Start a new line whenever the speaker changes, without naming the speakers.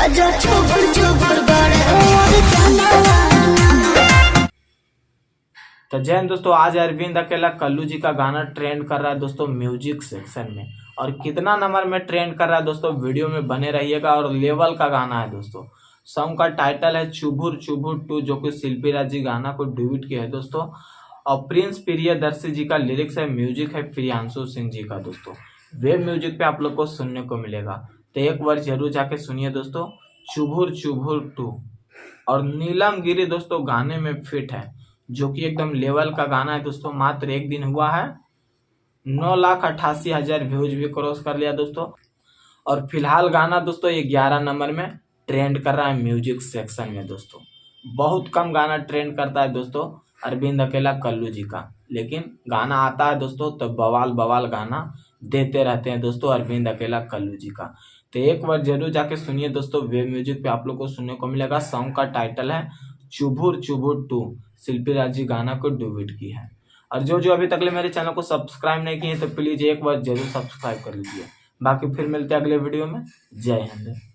राजा चुबुर चुबुर गाड़े और चंदवा।
तो जय हिंद दोस्तों, आज अरविंद अकेला कल्लू जी का गाना ट्रेंड कर रहा है दोस्तों म्यूजिक सेक्शन में। और कितना नंबर में ट्रेंड कर रहा है दोस्तों, वीडियो में बने रहिएगा। और लेवल का गाना है दोस्तों। सॉन्ग का टाइटल है चुभुर चुभुर टू, जो कि शिल्पी राज जी गाना को ड्यूट किया है दोस्तों। और प्रिंस प्रियदर्शी जी का लिरिक्स है, म्यूजिक है प्रियांशु सिंह जी का दोस्तों। वेब म्यूजिक पे आप लोग को सुनने को मिलेगा, तो एक बार जरूर जाके सुनिए दोस्तों, चुभुर चुभुर टू। और नीलम गिरी दोस्तों गाने में फिट है, जो कि एकदम लेवल का गाना है दोस्तों। मात्र एक दिन हुआ है, 9,88,000 व्यूज भी क्रॉस कर लिया दोस्तों। और फिलहाल गाना दोस्तों ये 11 नंबर में ट्रेंड कर रहा है म्यूजिक सेक्शन में दोस्तों। बहुत कम गाना ट्रेंड करता है दोस्तों अरविंद अकेला कल्लू जी का, लेकिन गाना आता है दोस्तों तो बवाल बवाल गाना देते रहते हैं दोस्तों अरविंद अकेला कल्लू जी का। तो एक बार जरूर जाके सुनिए दोस्तों, वेब म्यूजिक पे आप लोग को सुनने को मिलेगा। सॉन्ग का टाइटल है चुभुर चुभुर टू, शिल्पी राज जी गाना को डुबिट की है। और जो जो अभी तक मेरे चैनल को सब्सक्राइब नहीं किए तो प्लीज एक बार जरूर सब्सक्राइब कर लीजिए। बाकी फिर मिलते हैं अगले वीडियो में। जय हिंद।